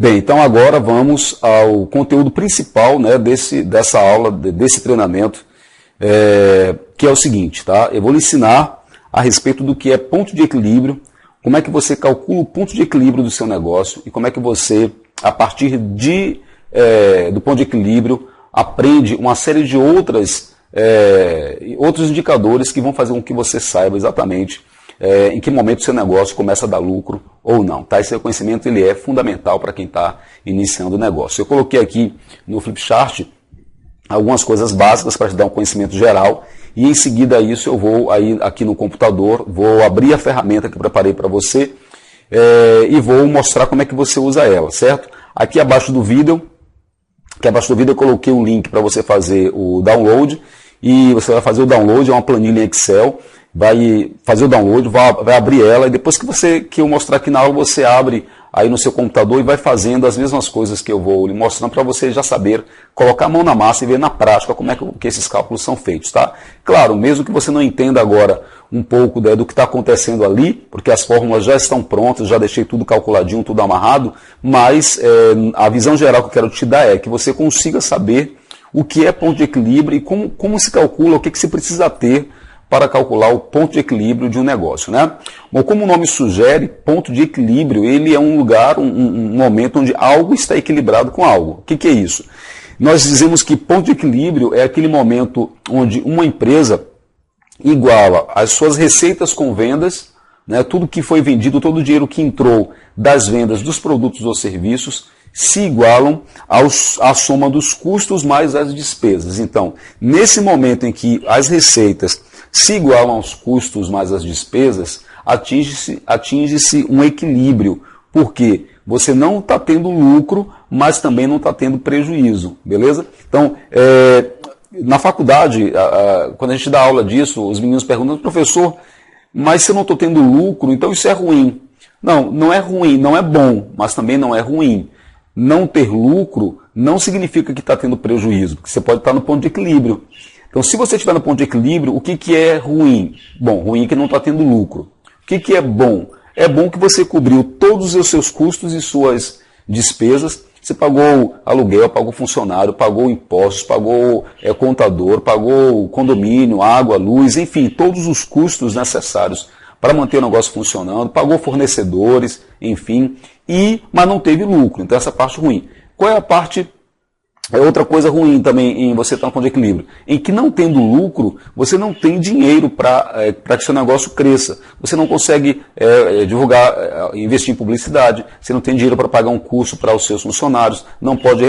Bem, então agora vamos ao conteúdo principal, né, dessa aula, desse treinamento, que é o seguinte, tá? Eu vou lhe ensinar a respeito do que é ponto de equilíbrio, como é que você calcula o ponto de equilíbrio do seu negócio e como é que você, a partir do ponto de equilíbrio, aprende uma série de outros indicadores que vão fazer com que você saiba exatamente em que momento o seu negócio começa a dar lucro ou não. Tá? Esse conhecimento ele é fundamental para quem está iniciando o negócio. Eu coloquei aqui no Flipchart algumas coisas básicas para te dar um conhecimento geral e em seguida isso eu vou aí aqui no computador, vou abrir a ferramenta que eu preparei para você e vou mostrar como é que você usa ela, certo? Aqui abaixo do vídeo eu coloquei um link para você fazer o download e você vai fazer o download, é uma planilha em Excel, vai fazer o download, vai abrir ela e depois que eu mostrar aqui na aula você abre aí no seu computador e vai fazendo as mesmas coisas que eu vou lhe mostrando para você já saber colocar a mão na massa e ver na prática como é que esses cálculos são feitos, tá? Claro, mesmo que você não entenda agora um pouco do que está acontecendo ali, porque as fórmulas já estão prontas, já deixei tudo calculadinho, tudo amarrado, mas a visão geral que eu quero te dar é que você consiga saber o que é ponto de equilíbrio e como se calcula, o que se precisa ter para calcular o ponto de equilíbrio de um negócio, né? Bom, como o nome sugere, ponto de equilíbrio, ele é um lugar, um momento onde algo está equilibrado com algo. O que é isso? Nós dizemos que ponto de equilíbrio é aquele momento onde uma empresa iguala as suas receitas com vendas, né? Tudo que foi vendido, todo o dinheiro que entrou das vendas dos produtos ou serviços, se igualam à soma dos custos mais as despesas. Então, nesse momento em que as receitas se igualam aos custos mais as despesas, atinge-se um equilíbrio, porque você não está tendo lucro, mas também não está tendo prejuízo, beleza? Então, na faculdade, quando a gente dá aula disso, os meninos perguntam, professor, mas se eu não estou tendo lucro, então isso é ruim. Não, não é ruim, não é bom, mas também não é ruim. Não ter lucro não significa que está tendo prejuízo, porque você pode estar no ponto de equilíbrio. Então, se você estiver no ponto de equilíbrio, o que é ruim? Bom, ruim é que não está tendo lucro. O que é bom? É bom que você cobriu todos os seus custos e suas despesas. Você pagou aluguel, pagou funcionário, pagou impostos, pagou contador, pagou condomínio, água, luz, enfim, todos os custos necessários para manter o negócio funcionando, pagou fornecedores, enfim, mas não teve lucro. Então, essa parte ruim. Qual é a parte... outra coisa ruim também em você estar no ponto de equilíbrio, em que não tendo lucro, você não tem dinheiro para que seu negócio cresça. Você não consegue divulgar, investir em publicidade, você não tem dinheiro para pagar um curso para os seus funcionários, não pode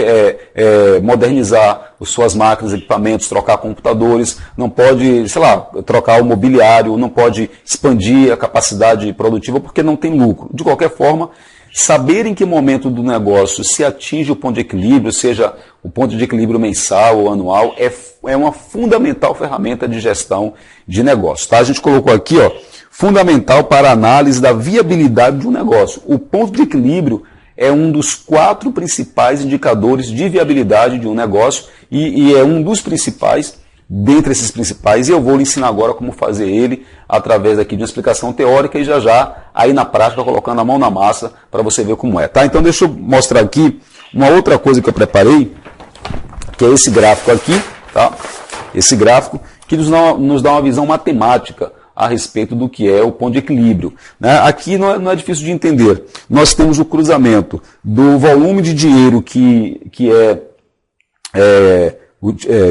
modernizar as suas máquinas, equipamentos, trocar computadores, não pode, sei lá, trocar o mobiliário, não pode expandir a capacidade produtiva porque não tem lucro. De qualquer forma, saber em que momento do negócio se atinge o ponto de equilíbrio, seja o ponto de equilíbrio mensal ou anual, é uma fundamental ferramenta de gestão de negócio. Tá? A gente colocou aqui, ó, fundamental para a análise da viabilidade de um negócio. O ponto de equilíbrio é um dos 4 principais indicadores de viabilidade de um negócio e é um dos principais, dentre esses principais, e eu vou lhe ensinar agora como fazer ele através aqui de uma explicação teórica e já aí na prática colocando a mão na massa para você ver como é. Tá? Então deixa eu mostrar aqui uma outra coisa que eu preparei, que é esse gráfico aqui, tá? Esse gráfico que nos dá uma visão matemática a respeito do que é o ponto de equilíbrio. Né? Aqui não é difícil de entender. Nós temos o cruzamento do volume de dinheiro que é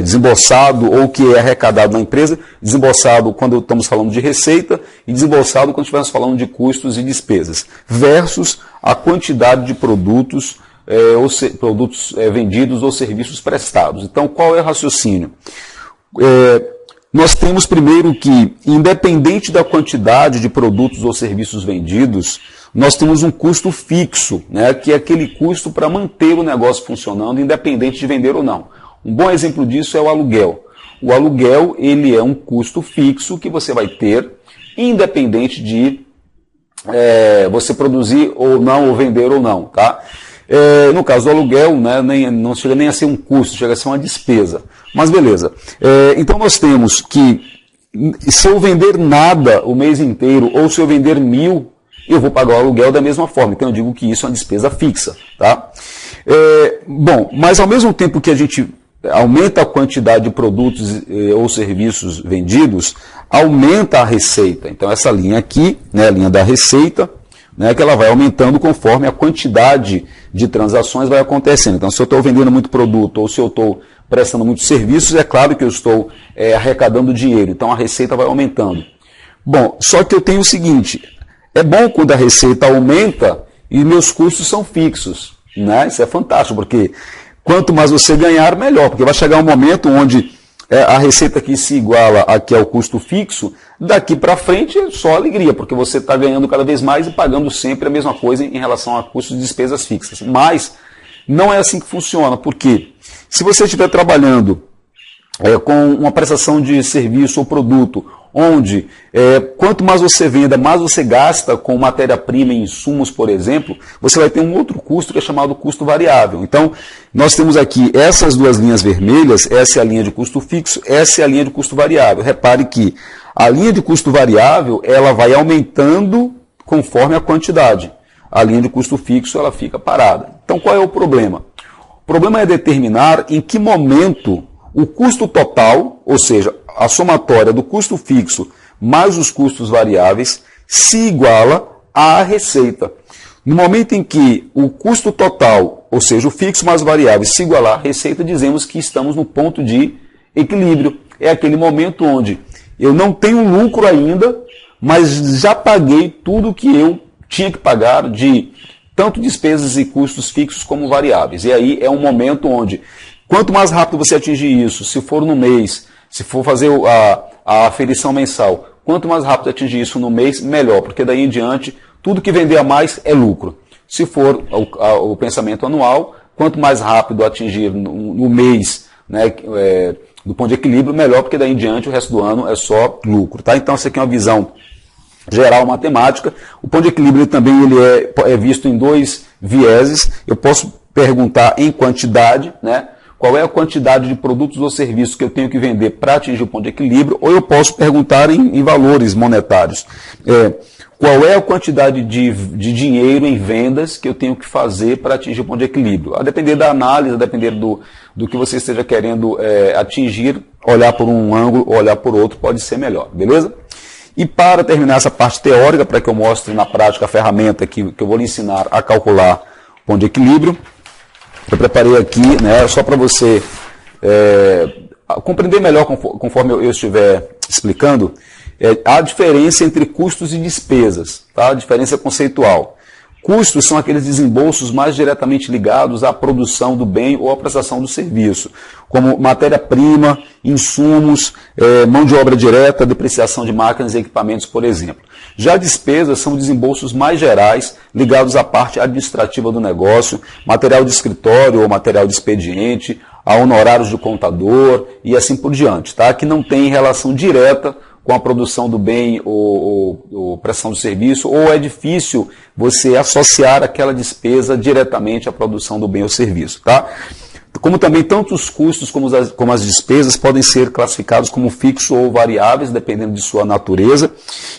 desembolsado ou que é arrecadado na empresa, desembolsado quando estamos falando de receita e desembolsado quando estivermos falando de custos e despesas, versus a quantidade de produtos, vendidos ou serviços prestados. Então, qual é o raciocínio? Nós temos primeiro que, independente da quantidade de produtos ou serviços vendidos, nós temos um custo fixo, né, que é aquele custo para manter o negócio funcionando, independente de vender ou não. Um bom exemplo disso é o aluguel. O aluguel ele é um custo fixo que você vai ter, independente de você produzir ou não, ou vender ou não. Tá? No caso do aluguel, né, não chega nem a ser um custo, chega a ser uma despesa. Mas beleza. Então nós temos que, se eu vender nada o mês inteiro, ou se eu vender 1000, eu vou pagar o aluguel da mesma forma. Então eu digo que isso é uma despesa fixa. Tá? Bom, mas ao mesmo tempo que a gente aumenta a quantidade de produtos ou serviços vendidos, aumenta a receita. Então essa linha aqui, né, a linha da receita, né, que ela vai aumentando conforme a quantidade de transações vai acontecendo. Então se eu estou vendendo muito produto ou se eu estou prestando muitos serviços, é claro que eu estou arrecadando dinheiro. Então a receita vai aumentando. Bom, só que eu tenho o seguinte, é bom quando a receita aumenta e meus custos são fixos. Né? Isso é fantástico, porque quanto mais você ganhar, melhor, porque vai chegar um momento onde a receita que se iguala aqui ao custo fixo, daqui para frente é só alegria, porque você está ganhando cada vez mais e pagando sempre a mesma coisa em relação a custos e despesas fixas. Mas não é assim que funciona, porque se você estiver trabalhando com uma prestação de serviço ou produto, onde quanto mais você venda, mais você gasta com matéria-prima e insumos, por exemplo, você vai ter um outro custo que é chamado custo variável. Então, nós temos aqui essas duas linhas vermelhas, essa é a linha de custo fixo, essa é a linha de custo variável. Repare que a linha de custo variável, ela vai aumentando conforme a quantidade. A linha de custo fixo, ela fica parada. Então, qual é o problema? O problema é determinar em que momento o custo total, ou seja, a somatória do custo fixo mais os custos variáveis, se iguala à receita. No momento em que o custo total, ou seja, o fixo mais o variável, se igualar à receita, dizemos que estamos no ponto de equilíbrio. É aquele momento onde eu não tenho lucro ainda, mas já paguei tudo que eu tinha que pagar de tanto despesas e custos fixos como variáveis. E aí é um momento onde, quanto mais rápido você atingir isso, se for no mês, se for fazer a aferição mensal, quanto mais rápido atingir isso no mês, melhor, porque daí em diante, tudo que vender a mais é lucro. Se for o pensamento anual, quanto mais rápido atingir no mês, né, do ponto de equilíbrio, melhor, porque daí em diante o resto do ano é só lucro. Tá? Então, essa aqui é uma visão geral matemática. O ponto de equilíbrio também ele é visto em dois vieses. Eu posso perguntar em quantidade, né? Qual é a quantidade de produtos ou serviços que eu tenho que vender para atingir o ponto de equilíbrio, ou eu posso perguntar em valores monetários. Qual é a quantidade de dinheiro em vendas que eu tenho que fazer para atingir o ponto de equilíbrio? A depender da análise, a depender do que você esteja querendo atingir, olhar por um ângulo ou olhar por outro pode ser melhor, beleza? E para terminar essa parte teórica, para que eu mostre na prática a ferramenta que eu vou lhe ensinar a calcular o ponto de equilíbrio, eu preparei aqui, né, só para você compreender melhor conforme eu estiver explicando, a diferença entre custos e despesas, tá? A diferença conceitual. Custos são aqueles desembolsos mais diretamente ligados à produção do bem ou à prestação do serviço, como matéria-prima, insumos, mão de obra direta, depreciação de máquinas e equipamentos, por exemplo. Já despesas são desembolsos mais gerais, ligados à parte administrativa do negócio, material de escritório ou material de expediente, a honorários do contador e assim por diante, tá? Que não tem relação direta com a produção do bem ou prestação do serviço, ou é difícil você associar aquela despesa diretamente à produção do bem ou serviço. Tá? Como também tanto os custos como as despesas podem ser classificados como fixos ou variáveis, dependendo de sua natureza,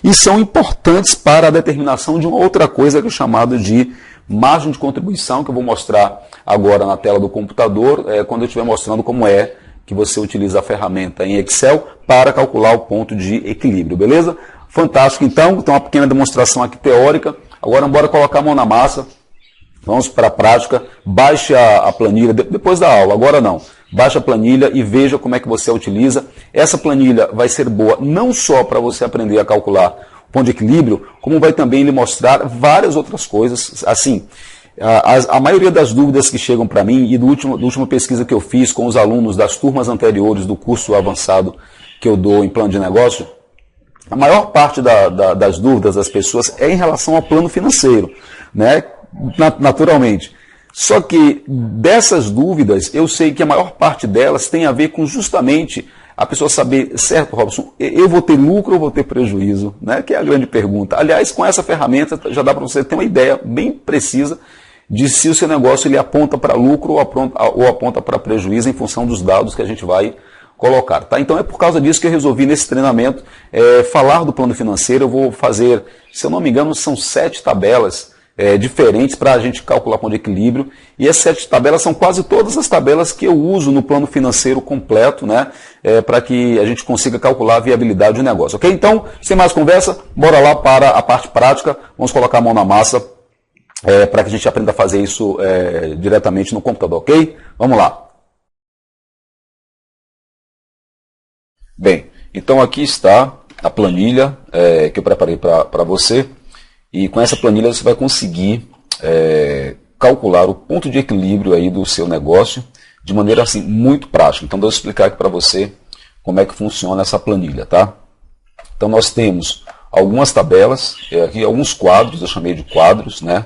e são importantes para a determinação de uma outra coisa que é chamada de margem de contribuição, que eu vou mostrar agora na tela do computador, quando eu estiver mostrando como é que você utiliza a ferramenta em Excel para calcular o ponto de equilíbrio, beleza? Fantástico, então uma pequena demonstração aqui teórica. Agora, bora colocar a mão na massa. Vamos para a prática. Baixe a planilha, depois da aula, agora não. Baixe a planilha e veja como é que você a utiliza. Essa planilha vai ser boa não só para você aprender a calcular o ponto de equilíbrio, como vai também lhe mostrar várias outras coisas, assim. A maioria das dúvidas que chegam para mim, e da última pesquisa que eu fiz com os alunos das turmas anteriores do curso avançado que eu dou em plano de negócio, a maior parte das dúvidas das pessoas é em relação ao plano financeiro, né? Naturalmente. Só que dessas dúvidas, eu sei que a maior parte delas tem a ver com justamente a pessoa saber, certo, Robson, eu vou ter lucro ou vou ter prejuízo? Né? Que é a grande pergunta. Aliás, com essa ferramenta já dá para você ter uma ideia bem precisa de se o seu negócio ele aponta para lucro ou aponta para prejuízo em função dos dados que a gente vai colocar. Tá? Então é por causa disso que eu resolvi nesse treinamento falar do plano financeiro. Eu vou fazer, se eu não me engano, são 7 tabelas diferentes para a gente calcular ponto de equilíbrio. E essas 7 tabelas são quase todas as tabelas que eu uso no plano financeiro completo, né? Para que a gente consiga calcular a viabilidade do negócio. Ok? Então, sem mais conversa, bora lá para a parte prática. Vamos colocar a mão na massa para que a gente aprenda a fazer isso diretamente no computador. Ok? Vamos lá. Bem, então aqui está a planilha que eu preparei para você. E com essa planilha você vai conseguir calcular o ponto de equilíbrio aí do seu negócio de maneira assim muito prática. Então, deixa eu explicar aqui para você como é que funciona essa planilha, tá? Então, nós temos algumas tabelas, aqui alguns quadros, eu chamei de quadros, né?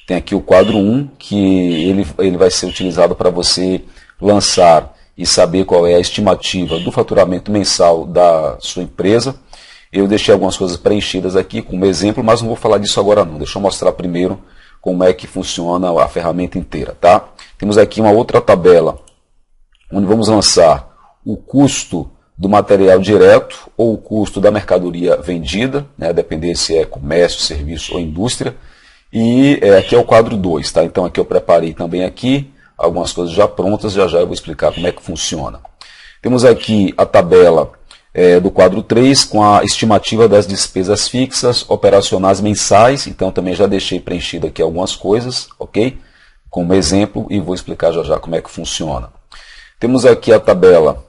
Tem aqui o quadro 1, que ele vai ser utilizado para você lançar e saber qual é a estimativa do faturamento mensal da sua empresa. Eu deixei algumas coisas preenchidas aqui como exemplo, mas não vou falar disso agora não. Deixa eu mostrar primeiro como é que funciona a ferramenta inteira, tá? Temos aqui uma outra tabela, onde vamos lançar o custo do material direto ou o custo da mercadoria vendida, né? Depender se é comércio, serviço ou indústria. E aqui é o quadro 2, tá? Então aqui eu preparei também aqui algumas coisas já prontas, já eu vou explicar como é que funciona. Temos aqui a tabela do quadro 3 com a estimativa das despesas fixas operacionais mensais. Então também já deixei preenchido aqui algumas coisas, ok? Como exemplo, e vou explicar já como é que funciona. Temos aqui a tabela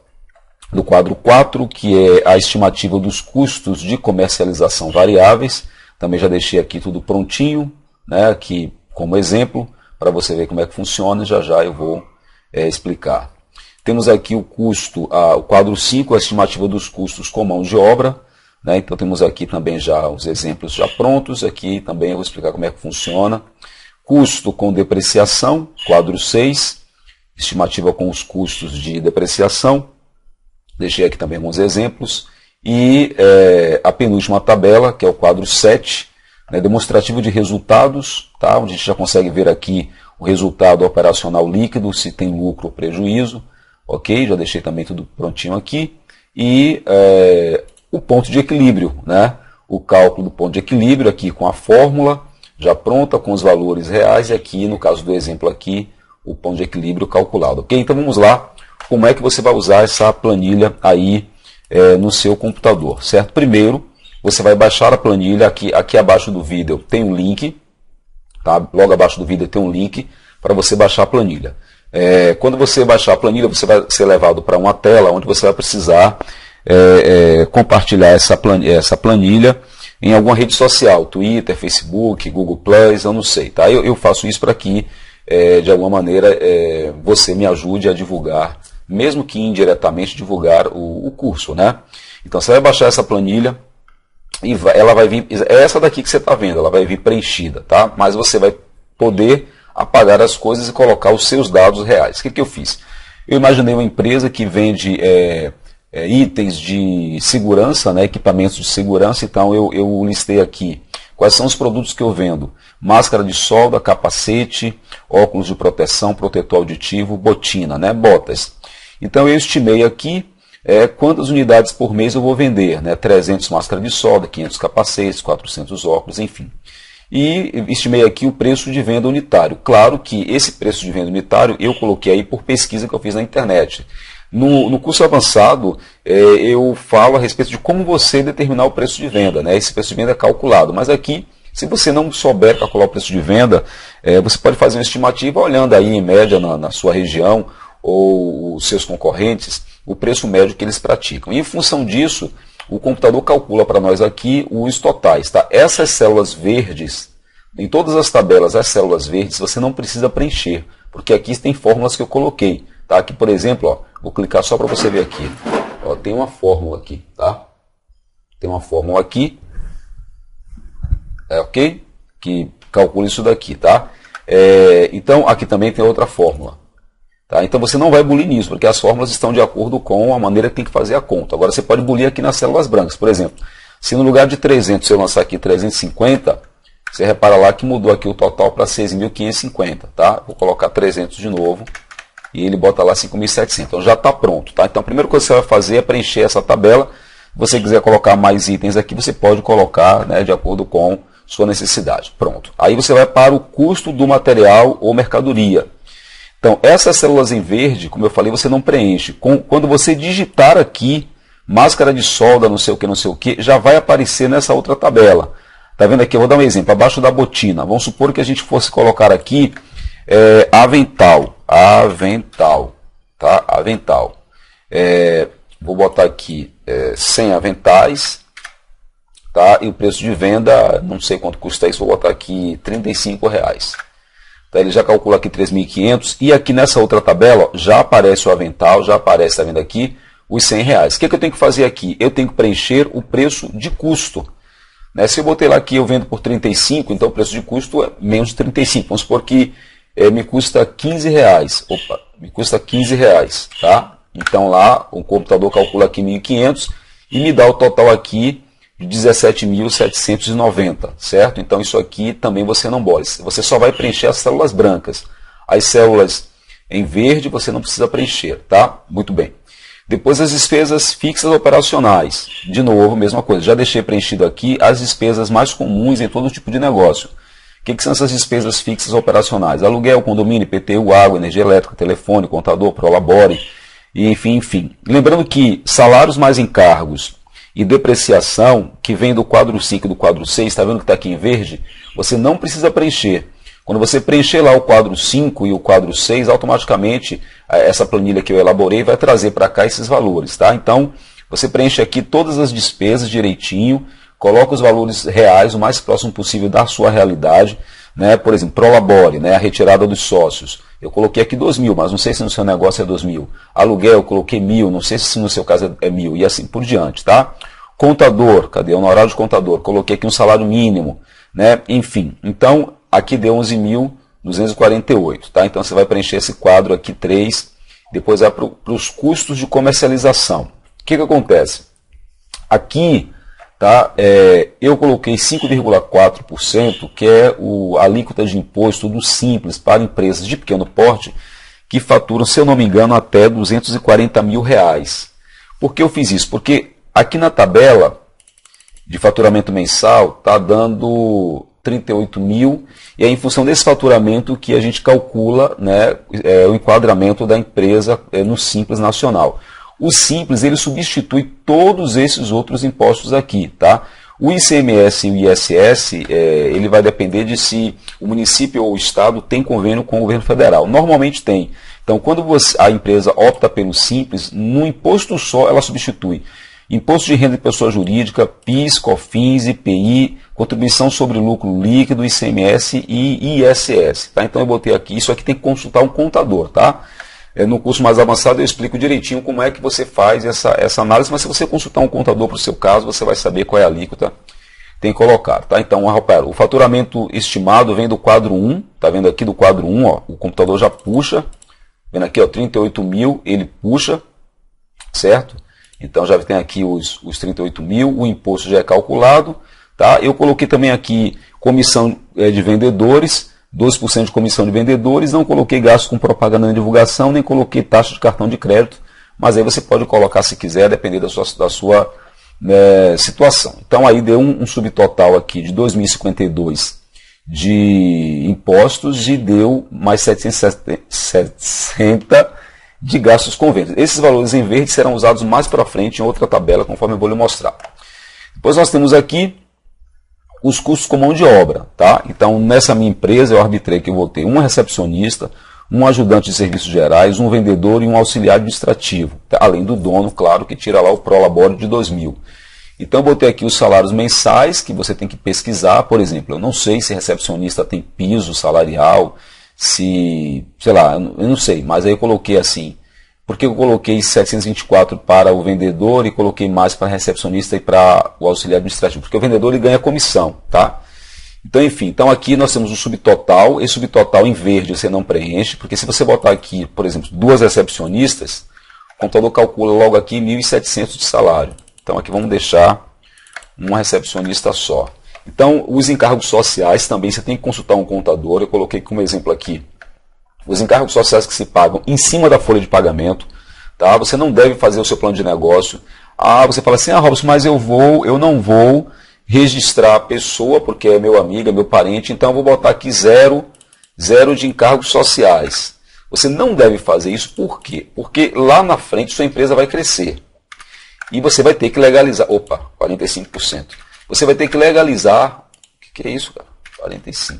do quadro 4, que é a estimativa dos custos de comercialização variáveis. Também já deixei aqui tudo prontinho, né? Aqui como exemplo, para você ver como é que funciona, e já eu vou explicar. Temos aqui o custo, o quadro 5, a estimativa dos custos com mão de obra, né? Então temos aqui também já os exemplos já prontos, aqui também eu vou explicar como é que funciona. Custo com depreciação, quadro 6, estimativa com os custos de depreciação, deixei aqui também alguns exemplos. E a penúltima tabela, que é o quadro 7, né, demonstrativo de resultados, tá? Onde a gente já consegue ver aqui o resultado operacional líquido, se tem lucro ou prejuízo. Ok, já deixei também tudo prontinho aqui. E o ponto de equilíbrio, né? O cálculo do ponto de equilíbrio aqui com a fórmula já pronta, com os valores reais. E aqui, no caso do exemplo aqui, o ponto de equilíbrio calculado. Ok, então vamos lá. Como é que você vai usar essa planilha aí no seu computador, certo? Primeiro, você vai baixar a planilha. Aqui abaixo do vídeo tem um link. Tá? Logo abaixo do vídeo tem um link para você baixar a planilha. Quando você baixar a planilha, você vai ser levado para uma tela onde você vai precisar compartilhar essa planilha em alguma rede social, Twitter, Facebook, Google+, eu não sei. Tá? Eu faço isso para que, de alguma maneira, você me ajude a divulgar, mesmo que indiretamente, divulgar o curso. Né? Então você vai baixar essa planilha e ela vai vir, é essa daqui que você está vendo, ela vai vir preenchida, tá? Mas você vai poder apagar as coisas e colocar os seus dados reais. O que eu fiz? Eu imaginei uma empresa que vende itens de segurança, né, equipamentos de segurança, então eu listei aqui quais são os produtos que eu vendo. Máscara de solda, capacete, óculos de proteção, protetor auditivo, botina, né, botas. Então eu estimei aqui quantas unidades por mês eu vou vender, né, 300 máscaras de solda, 500 capacetes, 400 óculos, enfim. E estimei aqui o preço de venda unitário. Claro que esse preço de venda unitário eu coloquei aí por pesquisa que eu fiz na internet. No curso avançado, eu falo a respeito de como você determinar o preço de venda. Né? Esse preço de venda é calculado. Mas aqui, se você não souber calcular o preço de venda, você pode fazer uma estimativa olhando aí em média na sua região ou os seus concorrentes, o preço médio que eles praticam. E em função disso, o computador calcula para nós aqui os totais. Tá? Essas células verdes, em todas as tabelas, as células verdes, você não precisa preencher, porque aqui tem fórmulas que eu coloquei. Tá? Aqui, por exemplo, ó, vou clicar só para você ver aqui. Ó, tem uma fórmula aqui. Tá? Tem uma fórmula aqui. Ok? Que calcula isso daqui. Tá? Então, aqui também tem outra fórmula. Tá? Então você não vai bulir nisso, porque as fórmulas estão de acordo com a maneira que tem que fazer a conta. Agora você pode bulir aqui nas células brancas. Por exemplo, se no lugar de 300 eu lançar aqui 350, você repara lá que mudou aqui o total para 6.550. Tá? Vou colocar 300 de novo e ele bota lá 5.700. Então já está pronto. Tá? Então a primeira coisa que você vai fazer é preencher essa tabela. Se você quiser colocar mais itens aqui, você pode colocar, né, de acordo com sua necessidade. Pronto. Aí você vai para o custo do material ou mercadoria. Então essas células em verde, como eu falei, você não preenche. Quando você digitar aqui, máscara de solda, não sei o que, já vai aparecer nessa outra tabela. Tá vendo aqui? Eu vou dar um exemplo. Abaixo da botina. Vamos supor que a gente fosse colocar aqui avental. Tá? Avental. Vou botar aqui 100 aventais. Tá? E o preço de venda, não sei quanto custa isso, vou botar aqui R$35. Tá? Ele já calcula aqui 3.500. E aqui nessa outra tabela, ó, já aparece o avental, já aparece, tá vendo aqui, os R$100. O que eu tenho que fazer aqui? Eu tenho que preencher o preço de custo. Né? Se eu botei lá aqui, eu vendo por 35, então o preço de custo é menos de 35. Vamos supor que me custa R$15. Opa, me custa R$15. Tá? Então lá o computador calcula aqui 1.500 e me dá o total aqui de 17.790, certo? Então isso aqui também você não bota. Você só vai preencher as células brancas. As células em verde você não precisa preencher, tá? Muito bem. Depois as despesas fixas operacionais. De novo, mesma coisa. Já deixei preenchido aqui as despesas mais comuns em todo tipo de negócio. O que são essas despesas fixas operacionais? Aluguel, condomínio, IPTU, água, energia elétrica, telefone, contador, prolabore, e enfim. Lembrando que salários mais encargos e depreciação, que vem do quadro 5 e do quadro 6, está vendo que está aqui em verde? Você não precisa preencher. Quando você preencher lá o quadro 5 e o quadro 6, automaticamente essa planilha que eu elaborei vai trazer para cá esses valores. Tá? Então, você preenche aqui todas as despesas direitinho, coloca os valores reais o mais próximo possível da sua realidade. Né? Por exemplo, prolabore, né? A retirada dos sócios. Eu coloquei aqui 2.000, mas não sei se no seu negócio é 2.000. Aluguel, eu coloquei 1.000, não sei se no seu caso é 1.000, e assim por diante. Tá? Contador, cadê o honorário de contador? Coloquei aqui um salário mínimo. Né? Enfim, então aqui deu 11.248. Tá? Então você vai preencher esse quadro aqui 3, depois vai para os custos de comercialização. O que acontece? Aqui, tá, eu coloquei 5,4%, que é a alíquota de imposto do Simples para empresas de pequeno porte que faturam, se eu não me engano, até R$240 mil. Por que eu fiz isso? porque aqui na tabela de faturamento mensal está dando 38 mil, e é em função desse faturamento que a gente calcula, né, o enquadramento da empresa no Simples Nacional. O Simples ele substitui todos esses outros impostos aqui. Tá? O ICMS e o ISS ele vai depender de se o município ou o estado tem convênio com o governo federal. Normalmente tem. Então, quando a empresa opta pelo Simples, no imposto só ela substitui imposto de renda de pessoa jurídica, PIS, COFINS, IPI, contribuição sobre lucro líquido, ICMS e ISS. Tá? Então eu botei aqui, isso aqui tem que consultar um contador. Tá? No curso mais avançado eu explico direitinho como é que você faz essa análise, mas se você consultar um contador para o seu caso, você vai saber qual é a alíquota que tem que colocar. Tá? Então, o faturamento estimado vem do quadro 1, tá vendo aqui do quadro 1, ó, o computador já puxa, vendo aqui, ó, 38 mil, ele puxa, certo? Então já tem aqui os 38 mil, o imposto já é calculado. Tá? Eu coloquei também aqui comissão de vendedores, 12% de comissão de vendedores, não coloquei gasto com propaganda e divulgação, nem coloquei taxa de cartão de crédito, mas aí você pode colocar se quiser, depender da sua situação. Então aí deu um subtotal aqui de 2.052 de impostos e deu mais 760 de gastos com vendas. Esses valores em verde serão usados mais para frente em outra tabela, conforme eu vou lhe mostrar. Depois nós temos aqui os custos com mão de obra. Tá? Então, nessa minha empresa, eu arbitrei que eu vou ter um recepcionista, um ajudante de serviços gerais, um vendedor e um auxiliar administrativo. Tá? Além do dono, claro, que tira lá o prolabore de 2.000. Então, eu botei aqui os salários mensais, que você tem que pesquisar. Por exemplo, eu não sei se recepcionista tem piso salarial, sei lá, eu não sei, mas aí eu coloquei assim, porque eu coloquei 724 para o vendedor e coloquei mais para recepcionista e para o auxiliar administrativo, porque o vendedor ele ganha comissão, tá? Então, enfim, então aqui nós temos o subtotal, esse subtotal em verde você não preenche, porque se você botar aqui, por exemplo, 2 recepcionistas, o computador calcula logo aqui 1.700 de salário. Então aqui vamos deixar uma recepcionista só. Então, os encargos sociais também você tem que consultar um contador. Eu coloquei como exemplo aqui os encargos sociais que se pagam em cima da folha de pagamento, tá? Você não deve fazer o seu plano de negócio. Você fala assim, Robson, mas eu não vou registrar a pessoa, porque é meu amigo, é meu parente, então eu vou botar aqui zero de encargos sociais. Você não deve fazer isso, por quê? Porque lá na frente sua empresa vai crescer. E você vai ter que legalizar, 45%. Você vai ter que legalizar, o que é isso, cara? 45%.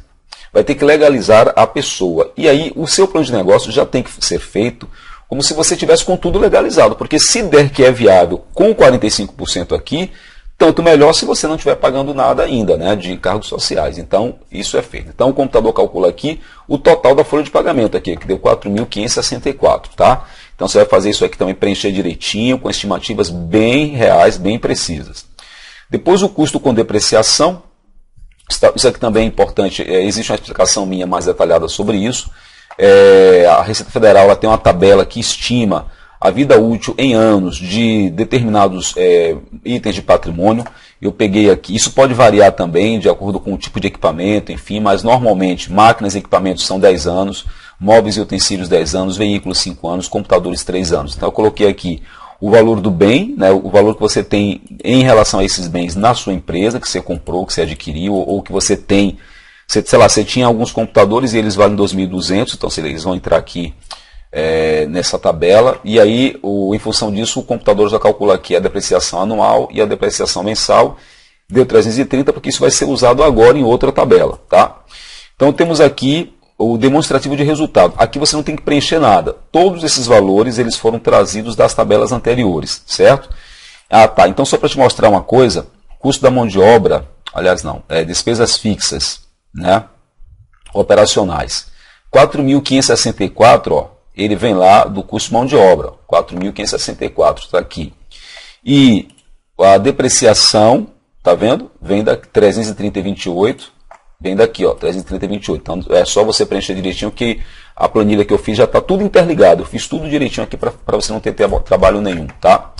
Vai ter que legalizar a pessoa. E aí o seu plano de negócio já tem que ser feito como se você tivesse com tudo legalizado. Porque se der que é viável com 45% aqui, tanto melhor se você não estiver pagando nada ainda, né, de encargos sociais. Então, isso é feito. Então, o computador calcula aqui o total da folha de pagamento, aqui, que deu 4.564, tá? Então, você vai fazer isso aqui também, preencher direitinho, com estimativas bem reais, bem precisas. Depois, o custo com depreciação. Isso aqui também é importante, existe uma explicação minha mais detalhada sobre isso. A Receita Federal ela tem uma tabela que estima a vida útil em anos de determinados itens de patrimônio. Eu peguei aqui, isso pode variar também de acordo com o tipo de equipamento, enfim, mas normalmente máquinas e equipamentos são 10 anos, móveis e utensílios 10 anos, veículos 5 anos, computadores 3 anos. Então eu coloquei aqui o valor do bem, né, o valor que você tem em relação a esses bens na sua empresa, que você comprou, que você adquiriu, ou que você tem, sei lá, você tinha alguns computadores e eles valem 2.200, então eles vão entrar aqui nessa tabela, e aí, em função disso, o computador já calcula aqui a depreciação anual e a depreciação mensal, deu 330, porque isso vai ser usado agora em outra tabela, tá? Então temos aqui o demonstrativo de resultado. Aqui você não tem que preencher nada. Todos esses valores eles foram trazidos das tabelas anteriores, certo? Tá. Então só para te mostrar uma coisa, custo da mão de obra, aliás não, despesas fixas, né? Operacionais. 4.564, ó, ele vem lá do custo de mão de obra. 4.564, está aqui. E a depreciação, tá vendo? Vem da 330,28. Vem daqui, ó, 330,28. Então é só você preencher direitinho que a planilha que eu fiz já está tudo interligado. Eu fiz tudo direitinho aqui para você não ter trabalho nenhum, tá?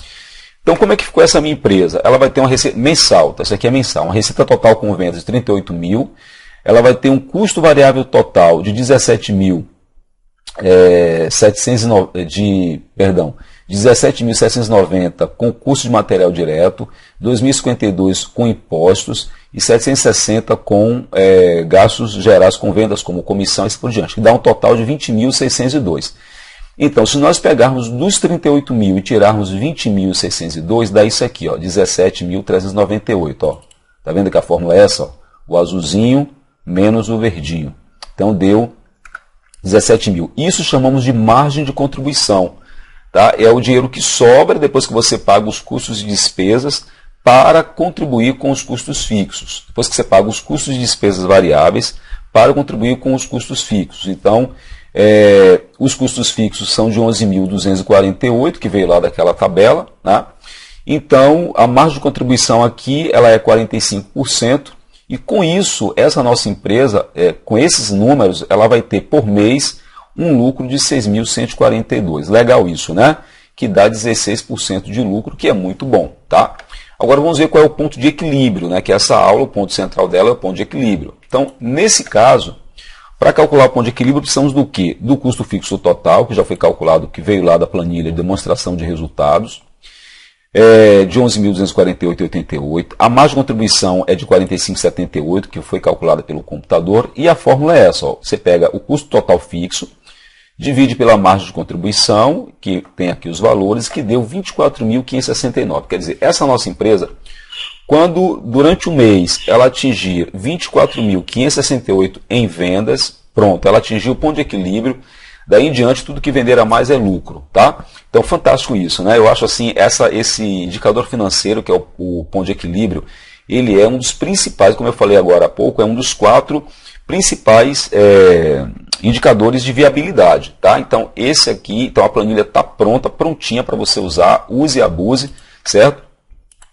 Então como é que ficou essa minha empresa? Ela vai ter uma receita mensal, tá? Isso aqui é mensal, uma receita total com vendas de 38 mil. Ela vai ter um custo variável total de 17.790 com custo de material direto, 2.052 com impostos e 760 com gastos gerados com vendas como comissão e assim por diante, que dá um total de 20.602. Então, se nós pegarmos dos 38 mil e tirarmos 20.602, dá isso aqui, ó, 17.398. Ó. Tá vendo que a fórmula é essa? Ó? O azulzinho menos o verdinho. Então, deu 17 mil. Isso chamamos de margem de contribuição. Tá? É o dinheiro que sobra depois que você paga os custos e despesas para contribuir com os custos fixos. Depois que você paga os custos e despesas variáveis para contribuir com os custos fixos. Então, os custos fixos são de 11.248, que veio lá daquela tabela. Né? Então, a margem de contribuição aqui ela é 45%. E com isso, essa nossa empresa, com esses números, ela vai ter por mês um lucro de 6.142. Legal isso, né? Que dá 16% de lucro, que é muito bom, tá? Agora vamos ver qual é o ponto de equilíbrio, né? Que essa aula, o ponto central dela é o ponto de equilíbrio. Então, nesse caso, para calcular o ponto de equilíbrio, precisamos do quê? Do custo fixo total, que já foi calculado, que veio lá da planilha de demonstração de resultados, de 11.248,88. A margem de contribuição é de 45,78, que foi calculada pelo computador. E a fórmula é essa. Ó. Você pega o custo total fixo, divide pela margem de contribuição, que tem aqui os valores, que deu 24.569. Quer dizer, essa nossa empresa, quando durante o mês ela atingir 24.568 em vendas, pronto, ela atingiu o ponto de equilíbrio. Daí em diante, tudo que vender a mais é lucro, tá? Então, fantástico isso, né? Eu acho assim, esse indicador financeiro, que é o ponto de equilíbrio, ele é um dos principais, como eu falei agora há pouco, é um dos 4 principais indicadores de viabilidade, tá? Então, esse aqui, então a planilha está pronta, prontinha para você usar, use e abuse, certo?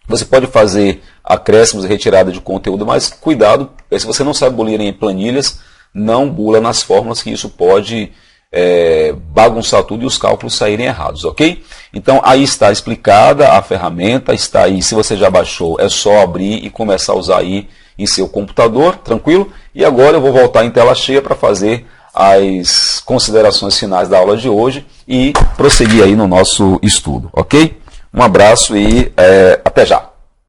Você pode fazer acréscimos e retirada de conteúdo, mas cuidado, se você não sabe bulir em planilhas, não bula nas fórmulas, que isso pode bagunçar tudo e os cálculos saírem errados, ok? Então aí está explicada a ferramenta, está aí, se você já baixou, é só abrir e começar a usar aí em seu computador, tranquilo? E agora eu vou voltar em tela cheia para fazer as considerações finais da aula de hoje e prosseguir aí no nosso estudo, ok? Um abraço e até já!